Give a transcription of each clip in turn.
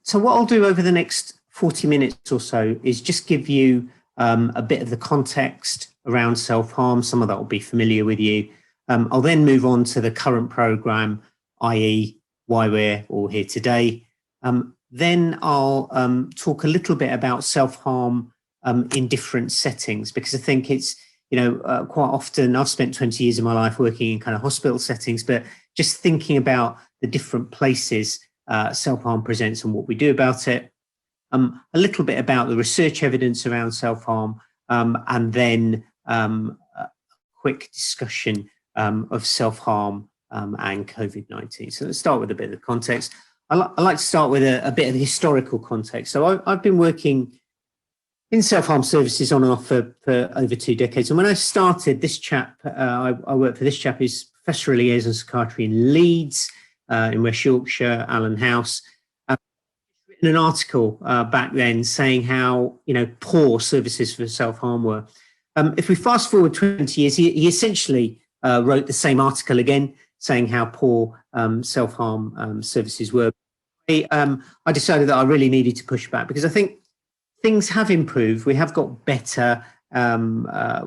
So what I'll do over the next 40 minutes or so is just give you a bit of the context around self-harm. Some of that will be familiar with you. I'll then move on to the current programme, i.e. why we're all here today. Then I'll talk a little bit about self-harm in different settings, because I think it's, quite often I've spent 20 years of my life working in kind of hospital settings, but just thinking about the different places self-harm presents and what we do about it. A little bit about the research evidence around self-harm, and then a quick discussion of self-harm and COVID-19. So let's start with a bit of the context. I like to start with a bit of the historical context. So I've been working in self-harm services on and off for over 2 decades. And when I started, this chap, I worked for this chap, who's Professor of Liaison Psychiatry in Leeds, in West Yorkshire, Alan House. Written an article back then saying how, poor services for self-harm were. If we fast forward 20 years, he essentially wrote the same article again, saying how poor self-harm services were. I decided that I really needed to push back, because I think things have improved. We have got better.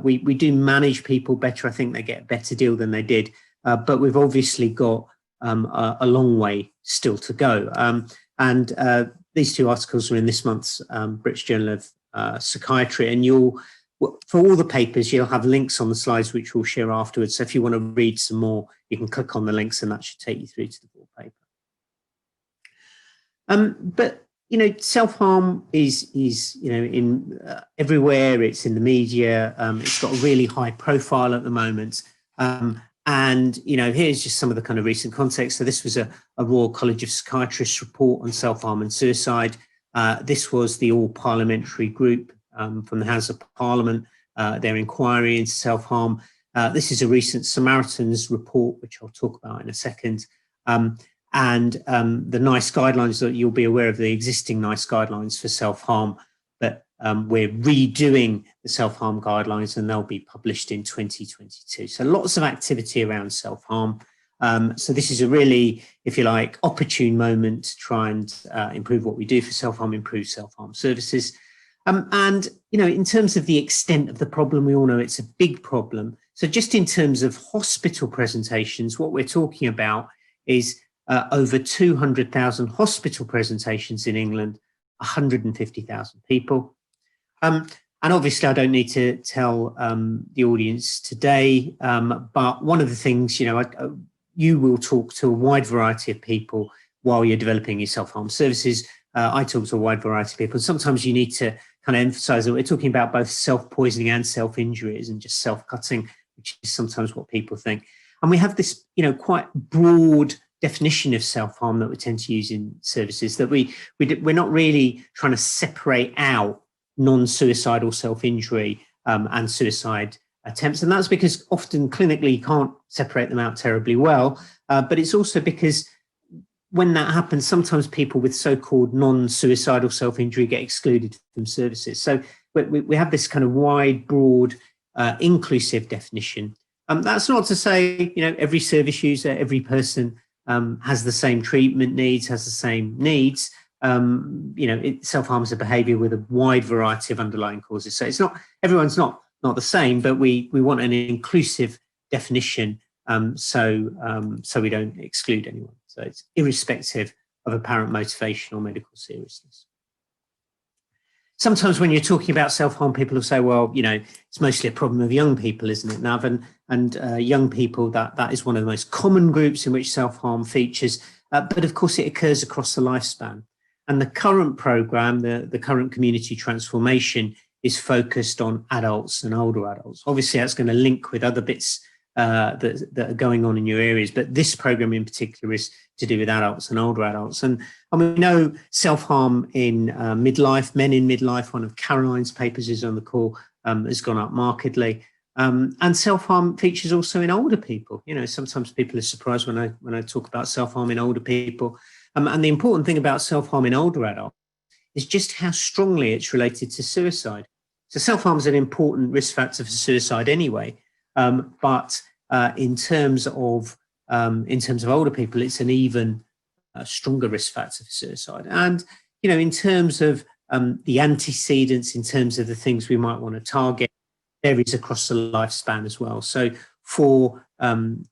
We do manage people better. I think they get a better deal than they did. But we've obviously got a long way still to go. And these 2 articles are in this month's British Journal of Psychiatry. And for all the papers, you'll have links on the slides, which we'll share afterwards. So if you want to read some more, you can click on the links and that should take you through to the full paper. But self-harm is in everywhere. It's in the media. It's got a really high profile at the moment. And, here's just some of the kind of recent context. So this was a Royal College of Psychiatrists report on self-harm and suicide. This was the all-parliamentary group from the House of Parliament, their inquiry into self-harm. This is a recent Samaritans report, which I'll talk about in a second. And the NICE guidelines, that you'll be aware of the existing NICE guidelines for self-harm, but we're redoing the self-harm guidelines and they'll be published in 2022. So lots of activity around self-harm. So this is a really, if you like, opportune moment to try and improve what we do for self-harm, improve self-harm services. And, in terms of the extent of the problem, we all know it's a big problem. So just in terms of hospital presentations, what we're talking about is over 200,000 hospital presentations in England, 150,000 people. And obviously, I don't need to tell the audience today, but one of the things, you will talk to a wide variety of people while you're developing your self-harm services. I talk to a wide variety of people. Sometimes you need to kind of emphasize that we're talking about both self-poisoning and self-injury, and just self-cutting, which is sometimes what people think. And we have this, quite broad definition of self-harm that we tend to use in services, that we're not really trying to separate out non-suicidal self-injury and suicide attempts. And that's because often clinically you can't separate them out terribly well, but it's also because when that happens, sometimes people with so-called non-suicidal self-injury get excluded from services. So we have this kind of wide, broad, inclusive definition. That's not to say, every service user, every person has the same treatment needs, has the same needs. Self-harm is a behaviour with a wide variety of underlying causes. So it's not, everyone's not the same, but we want an inclusive definition so we don't exclude anyone. So it's irrespective of apparent motivation or medical seriousness. Sometimes when you're talking about self-harm, people will say, well, it's mostly a problem of young people, isn't it, Nav? And young people, that is one of the most common groups in which self-harm features. But of course, it occurs across the lifespan. And the current programme, the current community transformation, is focused on adults and older adults. Obviously, that's going to link with other bits that are going on in your areas. But this programme in particular is to do with adults and older adults. And we know self-harm in midlife, men in midlife. One of Caroline's papers is on the call, has gone up markedly. And self-harm features also in older people. Sometimes people are surprised when I talk about self-harm in older people. And the important thing about self-harm in older adults is just how strongly it's related to suicide. So self-harm is an important risk factor for suicide anyway. But in terms of older people, it's an even stronger risk factor for suicide. And, you know, in terms of the antecedents, in terms of the things we might want to target, varies across the lifespan as well. So for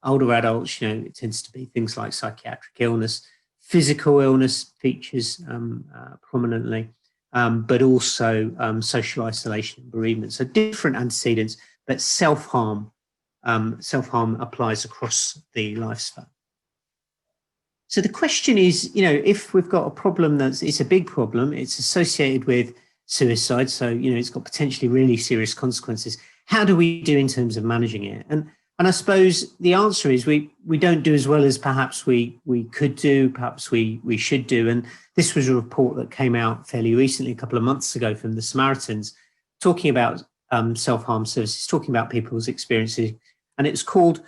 older adults, you know, it tends to be things like psychiatric illness, physical illness features prominently, but also social isolation and bereavement. So different antecedents, but self-harm applies across the lifespan. So the question is, you know, if we've got a problem it's a big problem, it's associated with suicide, so, you know, it's got potentially really serious consequences. How do we do in terms of managing it? And I suppose the answer is we don't do as well as perhaps we could do, perhaps we should do. And this was a report that came out fairly recently, a couple of months ago, from the Samaritans, talking about self-harm services, talking about people's experiences. And it's called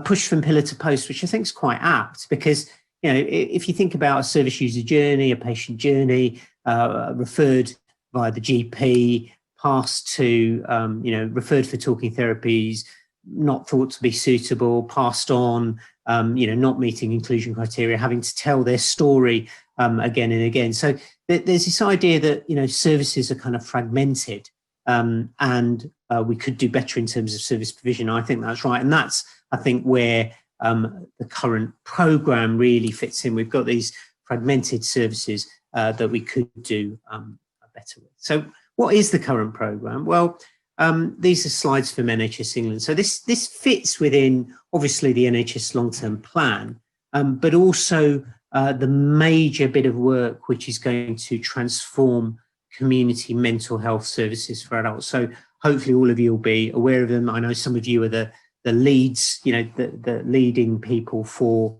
Push from Pillar to Post, which I think is quite apt because, you know, if you think about a service user journey, a patient journey, referred via the GP, passed to, you know, referred for talking therapies, not thought to be suitable, passed on, you know, not meeting inclusion criteria, having to tell their story again and again. So there's this idea that, you know, services are kind of fragmented and we could do better in terms of service provision. I think that's right. And that's, I think, where the current programme really fits in. We've got these fragmented services that we could do better with. So what is the current programme? Well, these are slides from NHS England. So this fits within, obviously, the NHS long-term plan, but also the major bit of work which is going to transform community mental health services for adults. So hopefully all of you will be aware of them. I know some of you are the leads, you know, the leading people for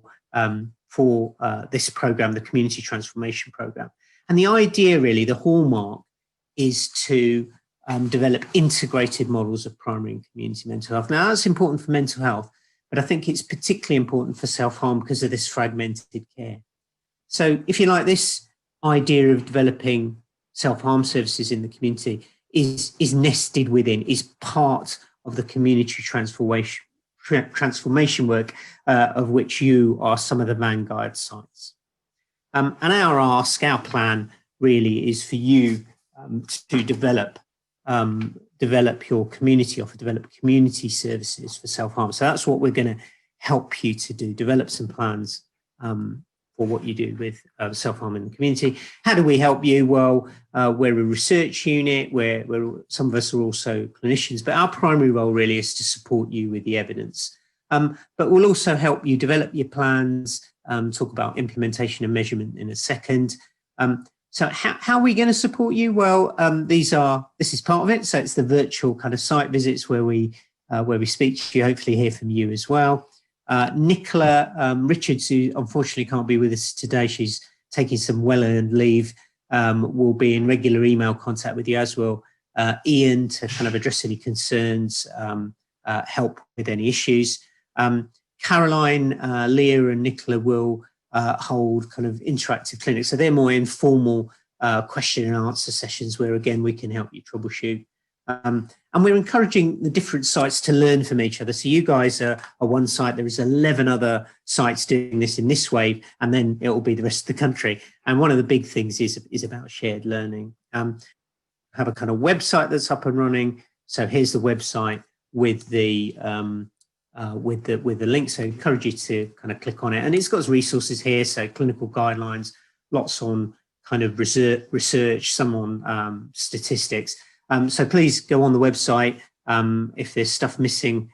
this programme, the Community Transformation Programme. And the idea, really, the hallmark, is to develop integrated models of primary and community mental health. Now, that's important for mental health, but I think it's particularly important for self-harm because of this fragmented care. So if you like, this idea of developing self-harm services in the community is nested within, is part of the community transformation work of which you are some of the vanguard sites. And our ask, our plan really is for you to develop your community offer, develop community services for self-harm. So that's what we're going to help you to do, develop some plans for what you do with self-harm in the community. How do we help you? Well, we're a research unit where some of us are also clinicians, but our primary role really is to support you with the evidence. But we'll also help you develop your plans, talk about implementation and measurement in a second. So how are we going to support you? Well, this is part of it. So it's the virtual kind of site visits where we speak to you, hopefully hear from you as well. Nicola Richards, who unfortunately can't be with us today, she's taking some well-earned leave, will be in regular email contact with you, as will Ian, to kind of address any concerns, help with any issues. Caroline, Leah and Nicola will hold kind of interactive clinics. So they're more informal question and answer sessions where, again, we can help you troubleshoot. And we're encouraging the different sites to learn from each other. So you guys are one site. There is 11 other sites doing this in this wave, and then it will be the rest of the country. And one of the big things is about shared learning. Have a kind of website that's up and running. So here's the website with the link. So I encourage you to kind of click on it. And it's got resources here. So clinical guidelines, lots on kind of research, some on statistics. So please go on the website. If there's stuff missing,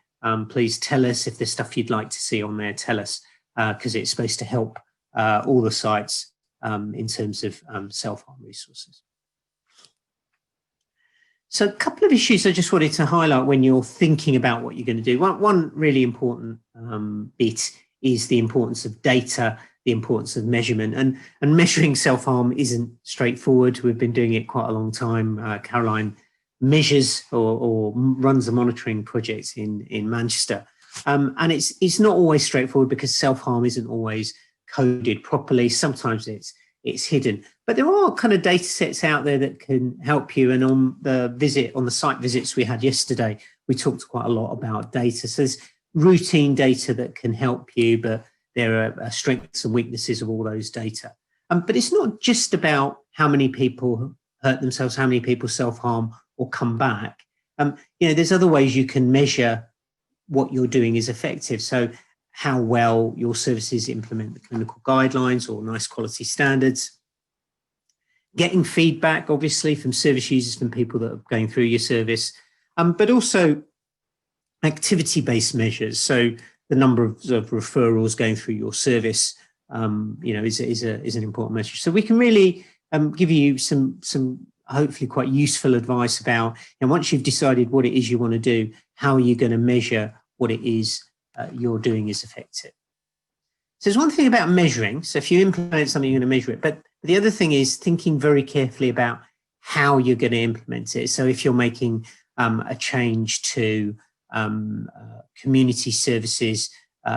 please tell us. If there's stuff you'd like to see on there, tell us, because it's supposed to help all the sites in terms of self-harm resources. So a couple of issues I just wanted to highlight when you're thinking about what you're going to do. One really important bit is the importance of data, the importance of measurement. And measuring self-harm isn't straightforward. We've been doing it quite a long time. Caroline measures or runs a monitoring project in Manchester. And it's not always straightforward because self-harm isn't always coded properly. Sometimes it's hidden. But there are kind of data sets out there that can help you. And on the site visits we had yesterday, we talked quite a lot about data. So there's routine data that can help you, but there are strengths and weaknesses of all those data. But it's not just about how many people hurt themselves, how many people self-harm or come back. There's other ways you can measure what you're doing is effective. So how well your services implement the clinical guidelines or NICE quality standards. Getting feedback, obviously, from service users, from people that are going through your service, but also activity-based measures. So the number of referrals going through your service, is an important measure. So we can really give you some hopefully quite useful advice about, and once you've decided what it is you want to do, how are you going to measure what it is you're doing is effective. So there's one thing about measuring. So if you implement something, you're going to measure it. But the other thing is thinking very carefully about how you're going to implement it. So if you're making a change to community services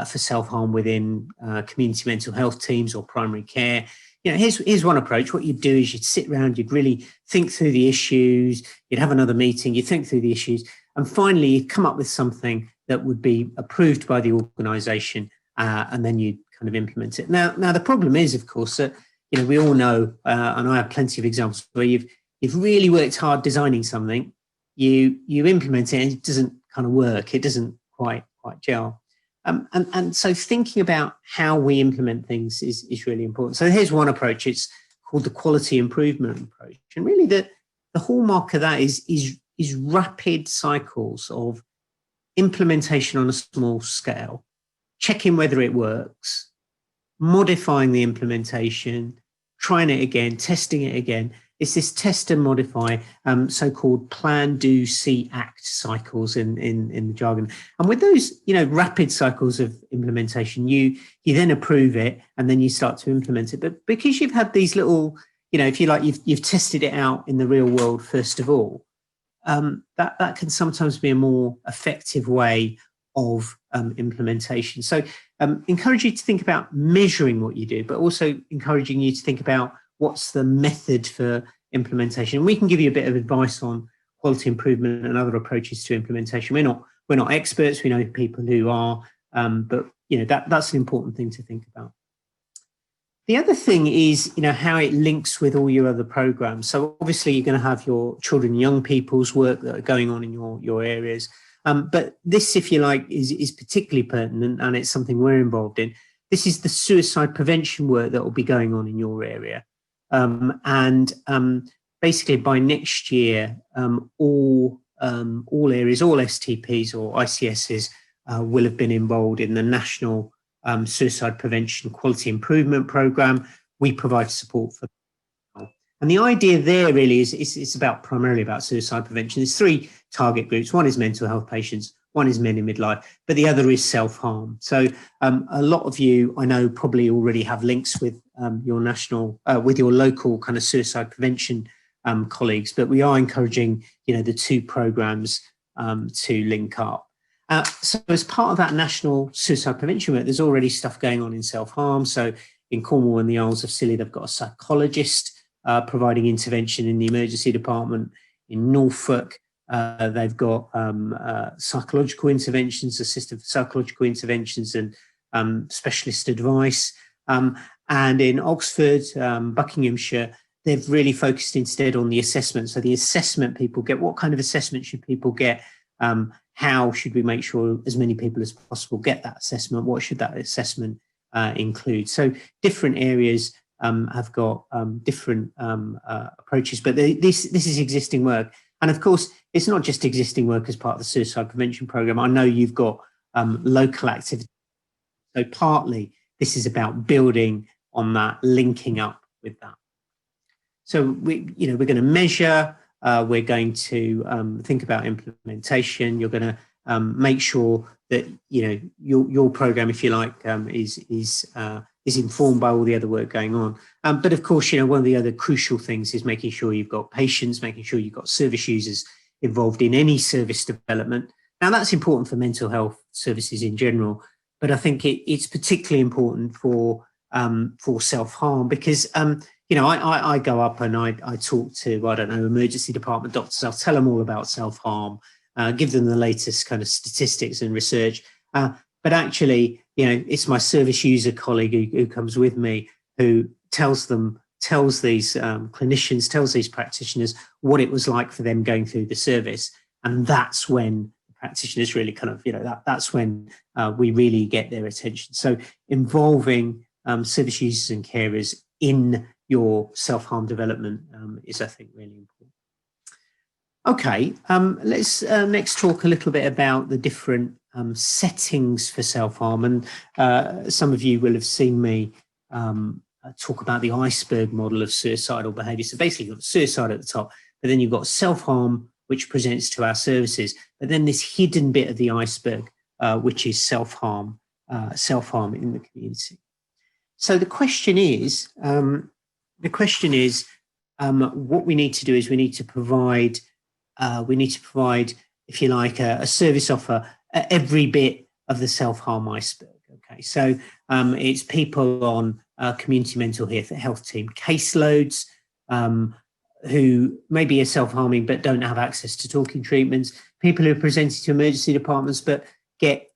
for self-harm within community mental health teams or primary care, here's one approach. What you'd do is you'd sit around, you'd really think through the issues, you'd have another meeting, you'd think through the issues, and finally you'd come up with something that would be approved by the organisation, and then you'd kind of implement it. Now the problem is, of course, that we all know, and I have plenty of examples where you've really worked hard designing something, you implement it and it doesn't kind of work, it doesn't quite gel. And so thinking about how we implement things is really important. So here's one approach. It's called the quality improvement approach. And really the hallmark of that is rapid cycles of implementation on a small scale, checking whether it works, modifying the implementation, trying it again, testing it again. It's this test and modify, so-called plan, do, see, act cycles in the jargon. And with those, rapid cycles of implementation, you then approve it and then you start to implement it. But because you've had these little, if you like, you've tested it out in the real world first of all, that can sometimes be a more effective way of implementation. So encourage you to think about measuring what you do, but also encouraging you to think about what's the method for implementation. We can give you a bit of advice on quality improvement and other approaches to implementation. We're not experts. We know people who are, but that's an important thing to think about. The other thing is, how it links with all your other programs. So obviously you're going to have your children and young people's work that are going on in your areas. But this, if you like, is particularly pertinent, and it's something we're involved in. This is the suicide prevention work that will be going on in your area. Basically by next year, all areas, all STPs or ICSs will have been involved in the National Suicide Prevention Quality Improvement Programme. We provide support for that. And the idea there really is it's primarily about suicide prevention. There's three target groups. One is mental health patients, one is men in midlife, but the other is self-harm. So a lot of you, I know, probably already have links with your with your local kind of suicide prevention colleagues, but we are encouraging, the two programs to link up. So as part of that national suicide prevention work, there's already stuff going on in self-harm. So in Cornwall and the Isles of Scilly, they've got a psychologist providing intervention in the emergency department. In Norfolk, they've got psychological interventions, assisted psychological interventions and specialist advice. And in Oxford, Buckinghamshire, they've really focused instead on the assessment. So the assessment people get, what kind of assessment should people get? How should we make sure as many people as possible get that assessment? What should that assessment include? So different areas have got different approaches, but this is existing work. And of course, it's not just existing work as part of the suicide prevention programme. I know you've got local activity. So partly this is about building on that, linking up with that. So we're going to measure, we're going to think about implementation. You're going to make sure that, your programme, if you like, is informed by all the other work going on. But of course, one of the other crucial things is making sure you've got patients, making sure you've got service users involved in any service development. Now, that's important for mental health services in general, but I think it's particularly important for self-harm because, I go up and I talk to, emergency department doctors. I'll tell them all about self-harm, give them the latest kind of statistics and research. But actually, it's my service user colleague who comes with me, who tells these clinicians, tells these practitioners what it was like for them going through the service. And that's when practitioners really kind of, that's when we really get their attention. So involving service users and carers in your self-harm development is, I think, really important. Okay, let's next talk a little bit about the different settings for self-harm. And some of you will have seen me talk about the iceberg model of suicidal behaviour. So basically, you've got suicide at the top, but then you've got self-harm, which presents to our services, but then this hidden bit of the iceberg, which is self-harm in the community. So the question is, what we need to do is we need to provide, if you like, a service offer at every bit of the self-harm iceberg. Okay, so it's people on community mental health team caseloads, who maybe are self-harming but don't have access to talking treatments, people who are presented to emergency departments but get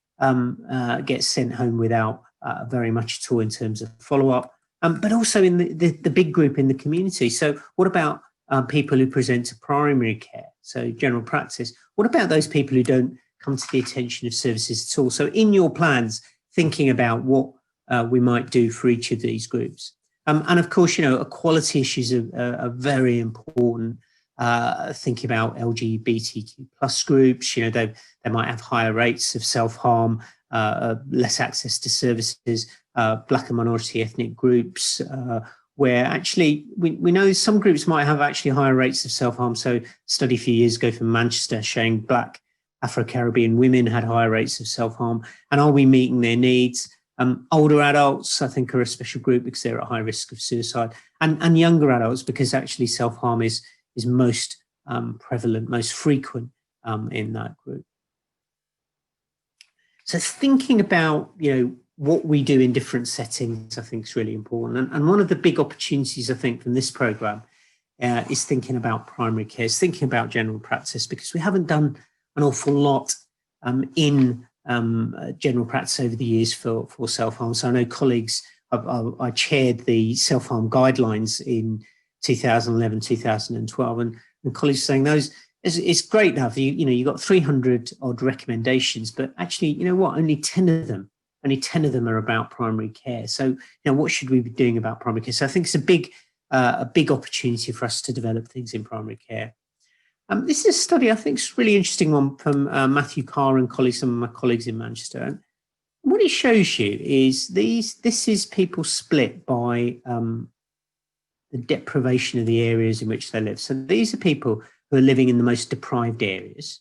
sent home without very much at all in terms of follow-up, but also in the big group in the community. So what about people who present to primary care, so general practice? What about those people who don't come to the attention of services at all? So in your plans, thinking about what we might do for each of these groups. And of course, equality issues are very important. Thinking about LGBTQ plus groups, they might have higher rates of self-harm, less access to services, Black and minority ethnic groups, where actually we know some groups might have actually higher rates of self-harm. So a study a few years ago from Manchester showing Black Afro-Caribbean women had higher rates of self-harm. And are we meeting their needs? Older adults, I think, are a special group because they're at high risk of suicide, and younger adults because actually self-harm is most prevalent, most frequent in that group. So thinking about, what we do in different settings, I think is really important. And one of the big opportunities, I think, from this programme is thinking about primary care, is thinking about general practice, because we haven't done an awful lot in general practice over the years for self-harm. So I know colleagues, I chaired the self-harm guidelines in 2011, 2012, and colleagues saying those, it's great now. You got 300 odd recommendations, but actually, only 10 of them are about primary care. So, what should we be doing about primary care? So I think it's a big opportunity for us to develop things in primary care. This is a study I think is a really interesting one from Matthew Carr and some of my colleagues in Manchester. And what it shows you is this is people split by the deprivation of the areas in which they live. So these are people who are living in the most deprived areas.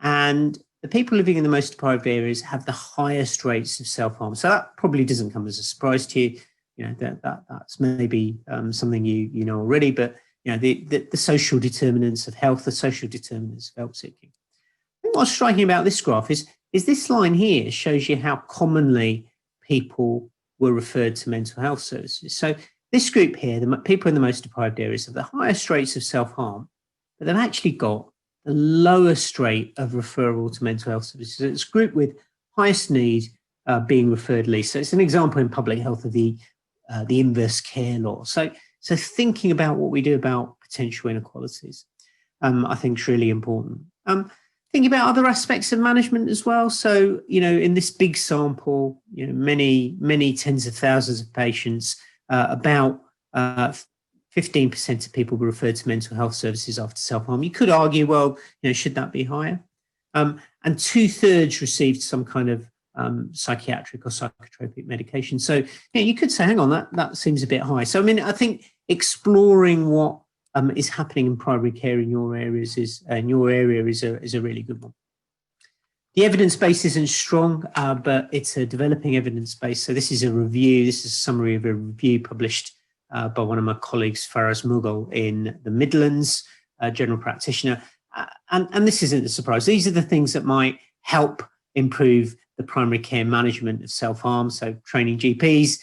And the people living in the most deprived areas have the highest rates of self-harm. So that probably doesn't come as a surprise to you. That's maybe something you know already, but the social determinants of health, the social determinants of help seeking. I think what's striking about this graph is this line here shows you how commonly people were referred to mental health services. So this group here, the people in the most deprived areas, have the highest rates of self-harm, but they've actually got the lowest rate of referral to mental health services. So it's a group with highest need being referred least. So it's an example in public health of the inverse care law. So thinking about what we do about potential inequalities, I think is really important. Thinking about other aspects of management as well. So, in this big sample, many tens of thousands of patients, about 15% of people were referred to mental health services after self-harm. You could argue, well, should that be higher? And 2/3 received some kind of psychiatric or psychotropic medication. So you could say, hang on, that seems a bit high. So, I think exploring what is happening in primary care in your areas is a really good one. The evidence base isn't strong, but it's a developing evidence base. So this is a review. This is a summary of a review published by one of my colleagues, Faraz Mughal, in the Midlands, general practitioner. And this isn't a surprise. These are the things that might help improve the primary care management of self-harm. So training GPs,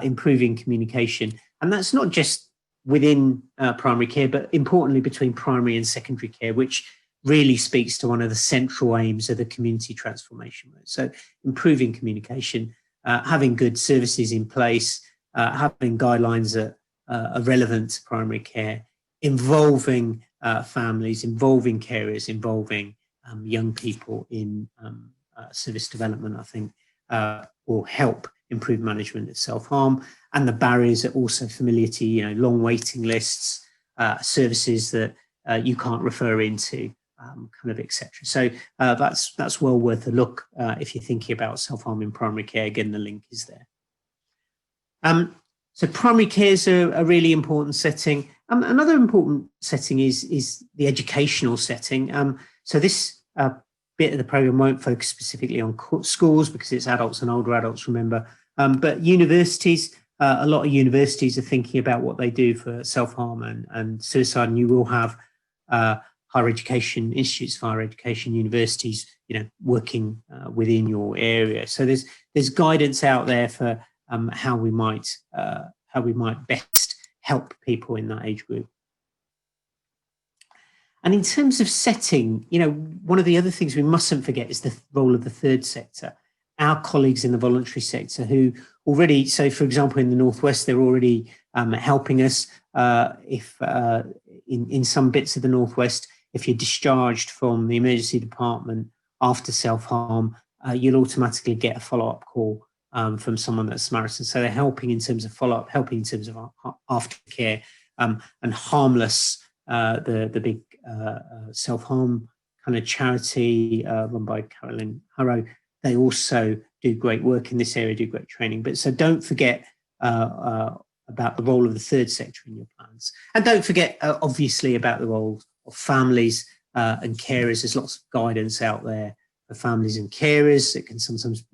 improving communication. And that's not just within primary care, but importantly between primary and secondary care, which really speaks to one of the central aims of the community transformation. So improving communication having good services in place, having guidelines that are relevant to primary care, involving families, involving carers, involving young people in service development, I think, will help improve management of self-harm. And the barriers are also familiar to you, long waiting lists, services that you can't refer into, kind of, etc. So that's well worth a look if you're thinking about self-harm in primary care. Again, the link is there. So primary care is a really important setting. Another important setting is the educational setting. So this bit of the program won't focus specifically on schools because it's adults and older adults, remember. But universities, a lot of universities are thinking about what they do for self-harm and suicide, and you will have higher education institutes, higher education universities, working within your area. So there's guidance out there for how we might best help people in that age group. And in terms of setting, one of the other things we mustn't forget is the role of the third sector, our colleagues in the voluntary sector who already, so for example, in the Northwest, they're already helping us. If in some bits of the Northwest, if you're discharged from the emergency department after self-harm, you'll automatically get a follow-up call from someone that's Samaritan. So they're helping in terms of follow-up, helping in terms of aftercare, and Harmless, the big self-harm kind of charity run by Carolyn Harrow. They also do great work in this area, do great training. But so don't forget about the role of the third sector in your plans. And don't forget, obviously, about the role of families and carers. There's lots of guidance out there for families and carers. It can sometimes,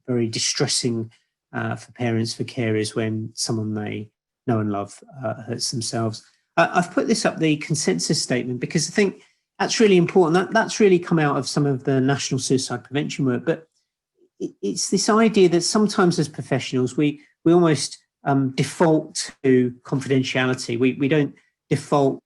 very distressing for parents, for carers, when someone they know and love hurts themselves. I've put this up, the consensus statement, because I think that's really important. That's really come out of some of the national suicide prevention work. But it's this idea that sometimes as professionals, we almost default to confidentiality. We don't default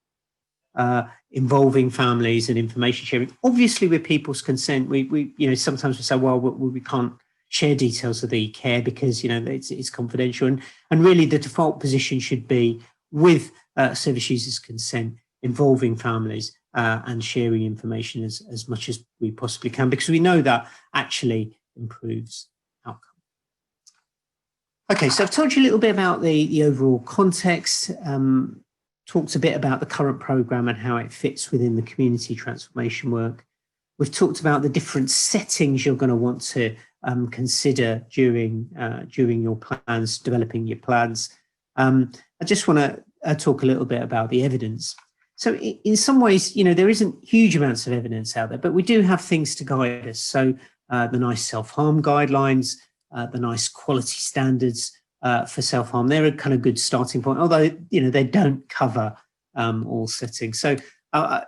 involving families and information sharing. Obviously, with people's consent, we sometimes we say, well, we can't share details of the care because it's confidential. And really, the default position should be with service users' consent, involving families and sharing information as much as we possibly can, because we know that actually improves outcome. Okay, so I've told you a little bit about the overall context, talked a bit about the current programme and how it fits within the community transformation work. We've talked about the different settings you're going to want to consider during your plans, developing your plans. I just want to talk a little bit about the evidence. So in some ways, there isn't huge amounts of evidence out there, but we do have things to guide us. So the nice self-harm guidelines, the nice quality standards for self-harm, they're a kind of good starting point, although, they don't cover all settings. So I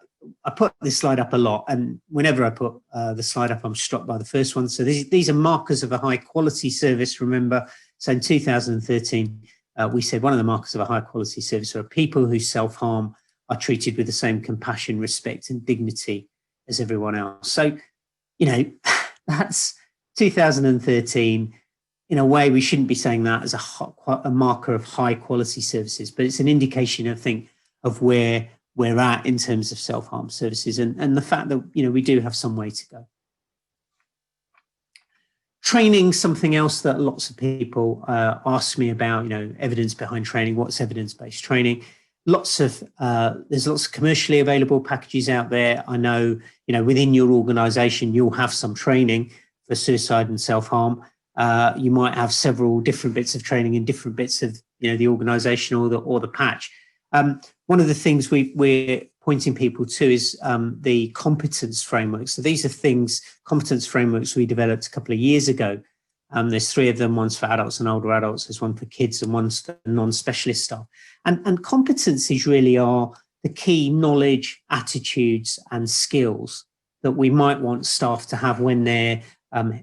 put this slide up a lot, and whenever I put the slide up, I'm struck by the first one. So these are markers of a high quality service, remember. So in 2013, we said one of the markers of a high quality service are people who self-harm are treated with the same compassion, respect and dignity as everyone else. So, that's 2013. In a way, we shouldn't be saying that as a marker of high quality services, but it's an indication, I think, of where we're at in terms of self-harm services and the fact that, we do have some way to go. Training, something else that lots of people ask me about, evidence behind training. What's evidence-based training? There's lots of commercially available packages out there. I know, within your organisation, you'll have some training for suicide and self-harm. You might have several different bits of training in different bits of, the organisation or the patch. One of the things we're pointing people to is the competence framework. So these are competence frameworks we developed a couple of years ago. There's 3 of them. One's for adults and older adults. There's one for kids and one's for non-specialist staff. And competencies really are the key knowledge, attitudes and skills that we might want staff to have when they're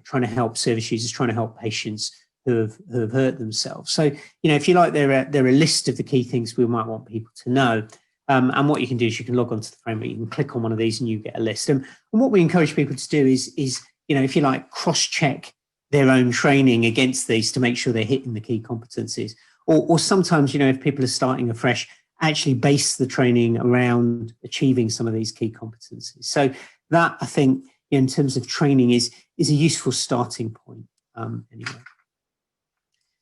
trying to help service users, trying to help patients who have hurt themselves. So, if you like, they're a list of the key things we might want people to know. And what you can do is you can log onto the framework, you can click on one of these and you get a list. And what we encourage people to do is if you like, cross-check their own training against these to make sure they're hitting the key competencies. Or sometimes, if people are starting afresh, actually base the training around achieving some of these key competencies. So that, I think, in terms of training, is a useful starting point anyway.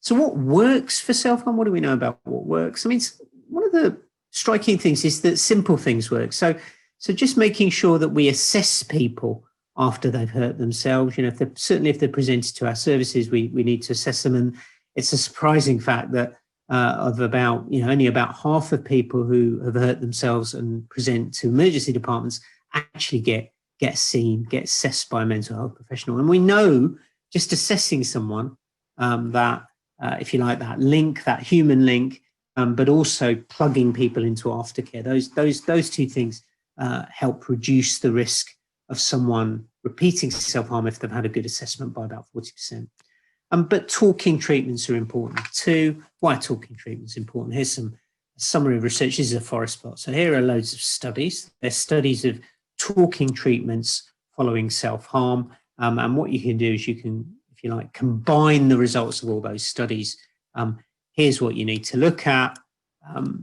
So what works for self-harm? What do we know about what works? I mean, one of the striking things is that simple things work. So just making sure that we assess people after they've hurt themselves. Certainly if they're presented to our services, we need to assess them. And it's a surprising fact that only about half of people who have hurt themselves and present to emergency departments actually get seen, get assessed by a mental health professional. And we know just assessing someone that, if you like, that link, that human link, but also plugging people into aftercare. Those two things help reduce the risk of someone repeating self-harm if they've had a good assessment by about 40%. But talking treatments are important too. Why are talking treatments important? Here's some summary of research. This is a forest plot. So here are loads of studies. They're studies of talking treatments following self-harm. And what you can do is you can, if you like, combine the results of all those studies. Here's what you need to look at.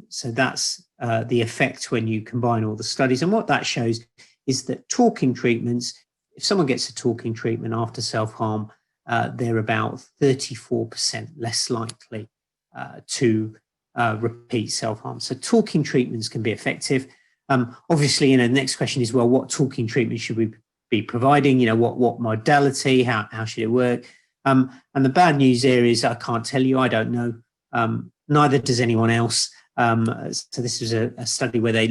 So that's the effect when you combine all the studies. And what that shows is that talking treatments, if someone gets a talking treatment after self-harm, they're about 34% less likely to repeat self-harm. So talking treatments can be effective. Obviously, the next question is, well, what talking treatment should we be providing? What modality? How should it work? And the bad news there is I can't tell you. I don't know. Neither does anyone else. So this was a study where they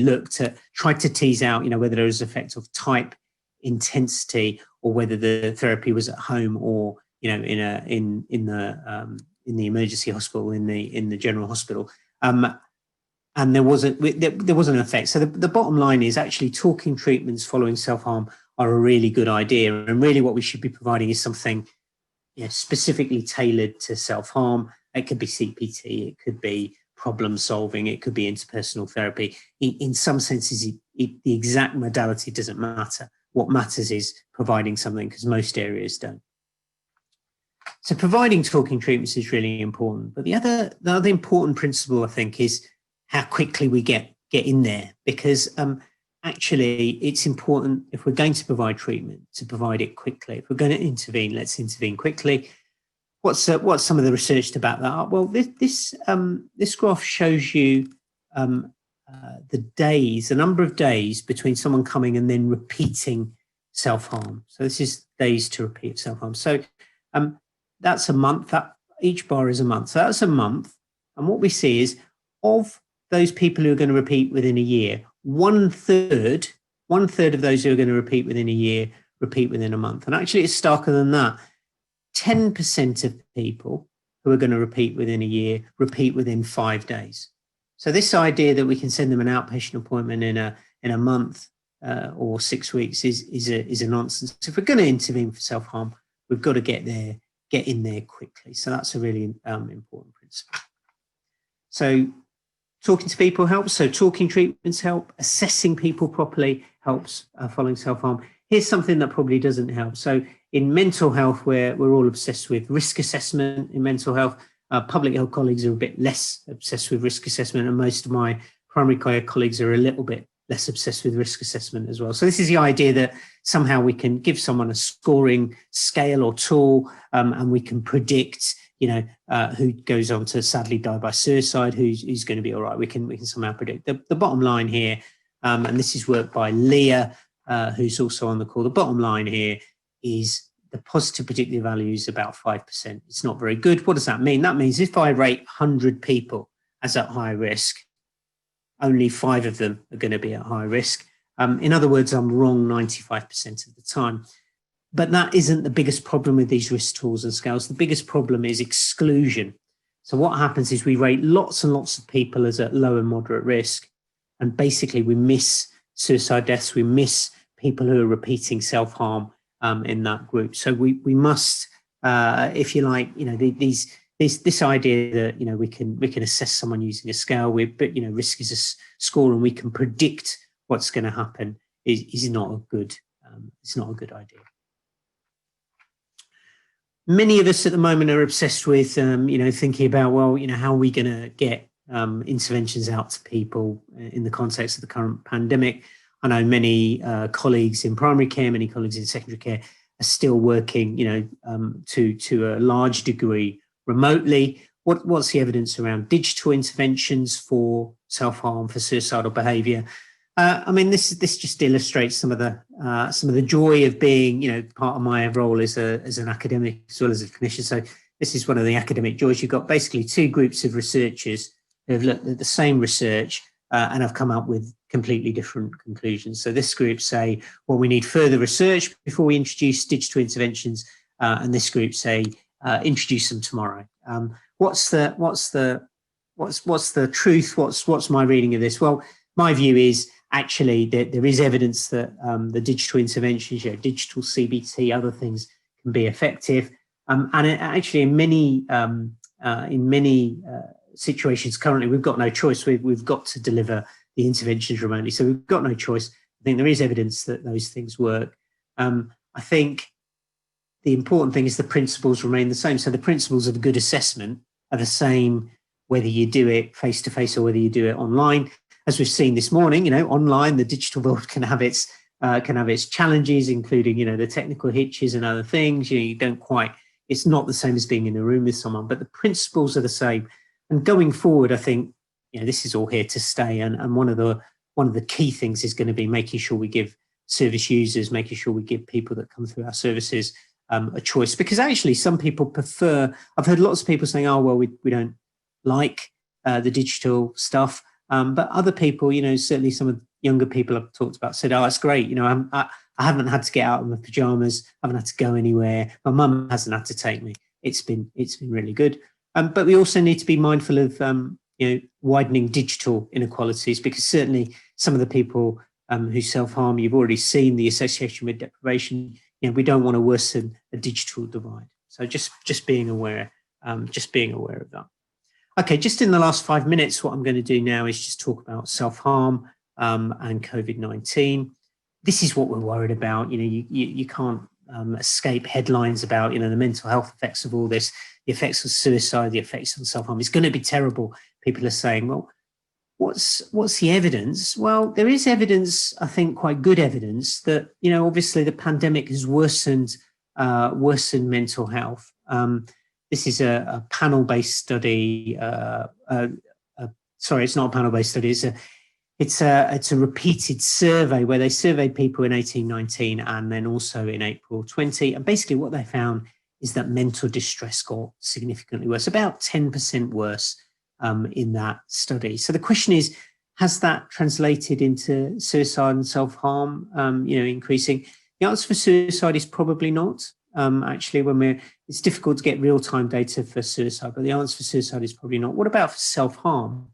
tried to tease out, whether there was effect of type, intensity, or whether the therapy was at home or in the emergency hospital, in the general hospital. And there wasn't an effect. So the bottom line is actually talking treatments following self-harm are a really good idea. And really what we should be providing is something specifically tailored to self-harm. It could be CPT, it could be problem solving, it could be interpersonal therapy. In some senses, the exact modality doesn't matter. What matters is providing something, because most areas don't. So providing talking treatments is really important. But the other important principle, I think, is how quickly we get in there, because actually it's important, if we're going to provide treatment, to provide it quickly. If we're going to intervene, let's intervene quickly. What's some of the research to back that up? Well, this graph shows you the number of days between someone coming and then repeating self-harm. So this is days to repeat self-harm. So that's a month. Each bar is a month. So that's a month. And what we see is, of those people who are going to repeat within a year, one third of those who are going to repeat within a year repeat within a month. And actually it's starker than that. 10% of people who are going to repeat within a year repeat within 5 days. So this idea that we can send them an outpatient appointment in a month or 6 weeks is a nonsense. If we're going to intervene for self-harm, we've got to get in there quickly. So that's a really important principle. So talking to people helps. So talking treatments help. Assessing people properly helps following self-harm. Here's something that probably doesn't help. So in mental health, where we're all obsessed with risk assessment in mental health, public health colleagues are a bit less obsessed with risk assessment, and most of my primary care colleagues are a little bit less obsessed with risk assessment as well. So this is the idea that somehow we can give someone a scoring scale or tool, and we can predict, who goes on to sadly die by suicide, who's going to be all right. We can somehow predict. The bottom line here, and this is work by Leah, who's also on the call. The bottom line here is the positive predictive value is about 5%. It's not very good. What does that mean? That means if I rate 100 people as at high risk, only 5 of them are going to be at high risk. In other words, I'm wrong 95% of the time. But that isn't the biggest problem with these risk tools and scales. The biggest problem is exclusion. So what happens is we rate lots and lots of people as at low and moderate risk, and basically we miss suicide deaths, we miss people who are repeating self-harm in that group. So we must, if you like, this idea that we can assess someone using a scale, but risk is a score, and we can predict what's going to happen is not a good it's not a good idea. Many of us at the moment are obsessed with, thinking about, well, how are we going to get interventions out to people in the context of the current pandemic. I know many colleagues in primary care, many colleagues in secondary care are still working, to a large degree remotely. What's the evidence around digital interventions for self-harm, for suicidal behaviour? This just illustrates some of the joy of being, part of my role as an academic as well as a clinician. So this is one of the academic joys. You've got basically two groups of researchers who have looked at the same research and have come up with completely different conclusions. So this group say, well, we need further research before we introduce digital interventions, and this group say, introduce them tomorrow. What's the truth? What's my reading of this? Well, my view is actually that there is evidence that the digital interventions, digital CBT, other things can be effective, and actually in many situations currently we've got no choice. We've got to deliver the interventions remotely, so we've got no choice. I think there is evidence that those things work. I think the important thing is the principles remain the same. So the principles of a good assessment are the same whether you do it face to face or whether you do it online. As we've seen this morning, online, the digital world can have its challenges, including the technical hitches and other things. It's not the same as being in a room with someone, but the principles are the same. And going forward, I think this is all here to stay. And one of the key things is going to be making sure we give service users, making sure we give people that come through our services a choice. Because actually, some people prefer. I've heard lots of people saying, "Oh, well, we don't like the digital stuff." But other people, certainly some of the younger people I've talked about said, "Oh, it's great. I haven't had to get out of my pajamas. I haven't had to go anywhere. My mum hasn't had to take me. It's been really good." But we also need to be mindful of widening digital inequalities, because certainly some of the people who self-harm, you've already seen the association with deprivation. We don't want to worsen a digital divide. So just being aware of that. Okay, just in the last 5 minutes, what I'm going to do now is just talk about self-harm and COVID-19. This is what we're worried about. You can't escape headlines about the mental health effects of all this, the effects of suicide, the effects on self-harm. It's going to be terrible. People are saying, well, what's the evidence? Well, there is evidence, I think quite good evidence, that obviously the pandemic has worsened mental health. This is a panel-based study. Sorry, it's not a panel-based study. It's a repeated survey where they surveyed people in 18-19 and then also in April 20. And basically what they found is that mental distress got significantly worse, about 10% worse in that study. So the question is, has that translated into suicide and self-harm, increasing? The answer for suicide is probably not. Actually, it's difficult to get real-time data for suicide, but the answer for suicide is probably not. What about for self-harm?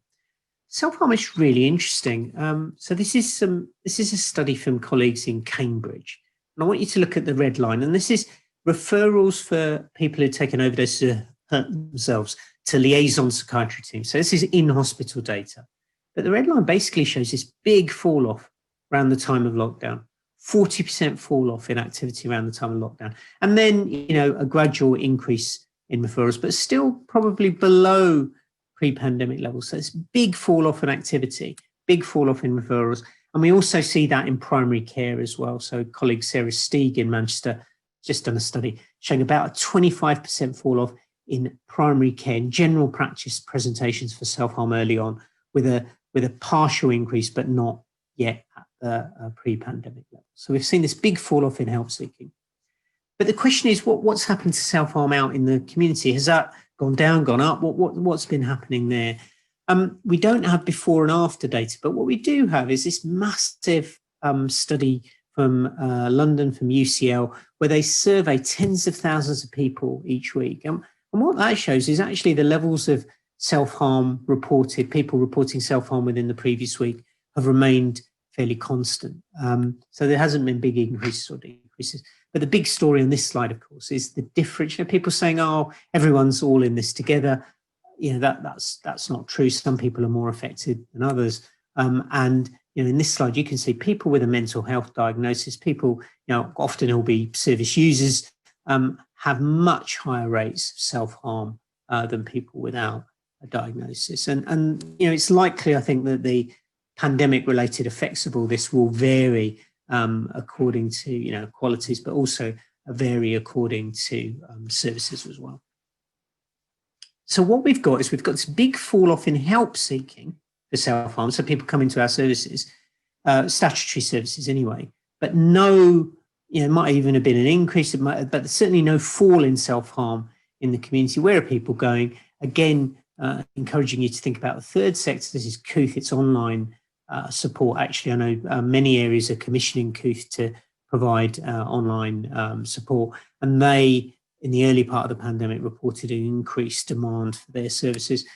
Self-harm is really interesting. So this is a study from colleagues in Cambridge, and I want you to look at the red line. And this is referrals for people who take an overdose to hurt themselves to liaison psychiatry teams. So this is in-hospital data. But the red line basically shows this big fall off around the time of lockdown. 40% fall off in activity around the time of lockdown. And then, a gradual increase in referrals, but still probably below pre-pandemic levels. So it's big fall off in activity, big fall off in referrals. And we also see that in primary care as well. So colleague Sarah Steig in Manchester just done a study showing about a 25% fall off in primary care, in general practice presentations for self-harm early on, with a partial increase, but not yet at the pre-pandemic level. So we've seen this big fall off in help seeking. But the question is, what's happened to self-harm out in the community? Has that gone down, gone up? What's been happening there? We don't have before and after data, but what we do have is this massive study from London, from UCL, where they survey tens of thousands of people each week. And what that shows is actually the levels of self-harm reported, people reporting self-harm within the previous week, have remained fairly constant. So there hasn't been big increases or decreases. But the big story on this slide, of course, is the difference. People saying, "Oh, everyone's all in this together." That's not true. Some people are more affected than others. And in this slide, you can see people with a mental health diagnosis. People, often will be service users, have much higher rates of self-harm than people without a diagnosis. And it's likely, I think, that the pandemic-related effects of all this will vary according to qualities, but also vary according to services as well. So what we've got is this big fall off in help seeking for self-harm. So people come into our services, statutory services anyway, but no, it might even have been an increase, but certainly no fall in self-harm in the community. Where are people going? Again, encouraging you to think about the third sector. This is Kooth, it's online support. Actually, I know many areas are commissioning Kooth to provide online support, and they, in the early part of the pandemic, reported an increased demand for their services.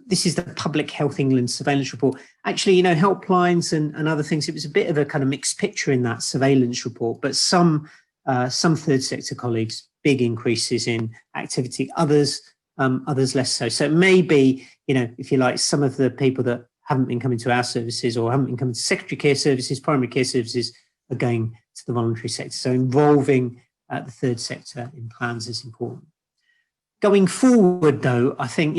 This is the Public Health England surveillance report. Actually, helplines and other things, it was a bit of a kind of mixed picture in that surveillance report, but some third sector colleagues, big increases in activity, others less so. So it may be, if you like, some of the people that haven't been coming to our services or haven't been coming to secondary care services, primary care services, are going to the voluntary sector. So involving the third sector in plans is important. Going forward, though, I think,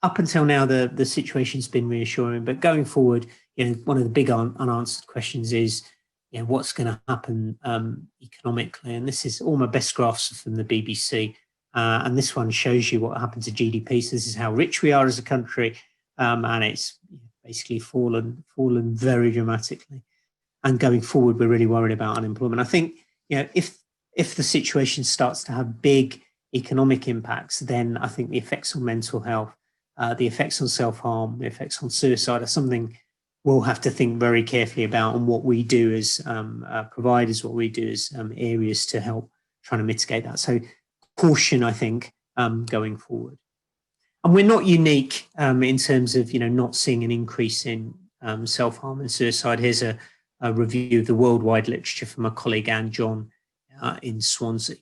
up until now, the situation's been reassuring, but going forward, one of the big unanswered questions is, what's going to happen economically? And this is all my best graphs from the BBC. And this one shows you what happened to GDP. So this is how rich we are as a country. And it's basically fallen very dramatically. And going forward, we're really worried about unemployment. I think, if the situation starts to have big economic impacts, then I think the effects on mental health, the effects on self-harm, the effects on suicide are something we'll have to think very carefully about, and what we do as providers, what we do as areas to help trying to mitigate that. So caution, I think, going forward. And we're not unique in terms of, not seeing an increase in self-harm and suicide. Here's a review of the worldwide literature from my colleague Anne John in Swansea,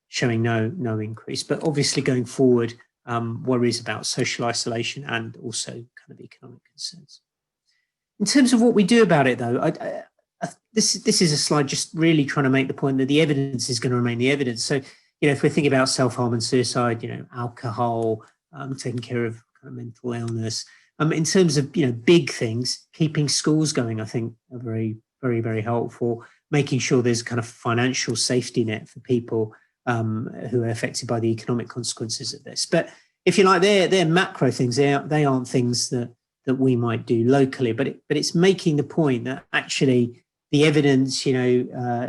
showing no increase. But obviously going forward, worries about social isolation and also kind of economic concerns. In terms of what we do about it, though, this is a slide just really trying to make the point that the evidence is going to remain the evidence. So, if we're thinking about self-harm and suicide, alcohol, taking care of kind of mental illness, in terms of, big things, keeping schools going, I think, are very, very, very helpful. Making sure there's kind of financial safety net for people who are affected by the economic consequences of this. But if you like, they're macro things. They aren't things that we might do locally. But it's making the point that actually the evidence,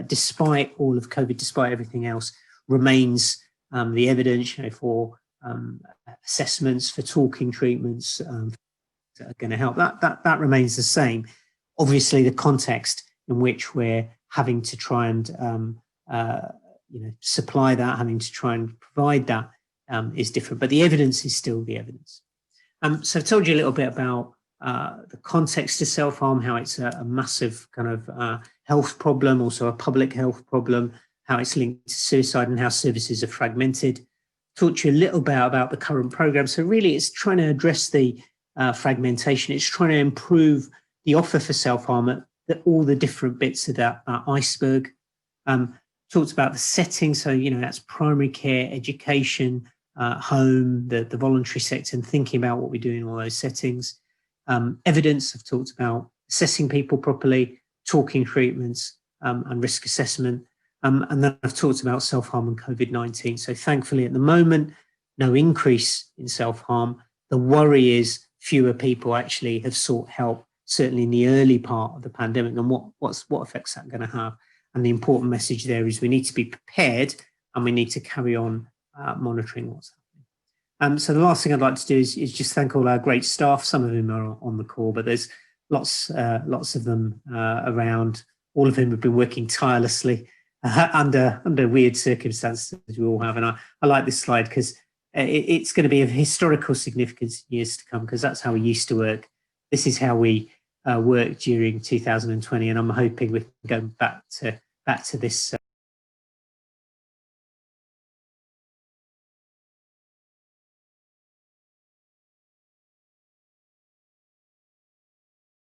despite all of COVID, despite everything else, remains the evidence, for assessments, for talking treatments that are going to help. That remains the same. Obviously, the context in which we're having to try and supply that, having to try and provide that is different, but the evidence is still the evidence. So I've told you a little bit about the context of self-harm, how it's a massive kind of health problem, also a public health problem, how it's linked to suicide and how services are fragmented. Talked to you a little bit about the current programme. So really it's trying to address the fragmentation. It's trying to improve the offer for self-harm at all the different bits of that iceberg. Talked about the setting. So, that's primary care, education, home, the voluntary sector, and thinking about what we do in all those settings. Evidence, I've talked about assessing people properly, talking treatments, and risk assessment. And then I've talked about self-harm and COVID-19. So thankfully at the moment, no increase in self-harm. The worry is fewer people actually have sought help, certainly in the early part of the pandemic, and what effects that going to have. And the important message there is we need to be prepared and we need to carry on monitoring what's happening. So the last thing I'd like to do is just thank all our great staff. Some of them are on the call, but there's lots of them around. All of whom have been working tirelessly under weird circumstances, as we all have. And I like this slide because it's going to be of historical significance in years to come, because that's how we used to work. This is how we worked during 2020, and I'm hoping we can go back to this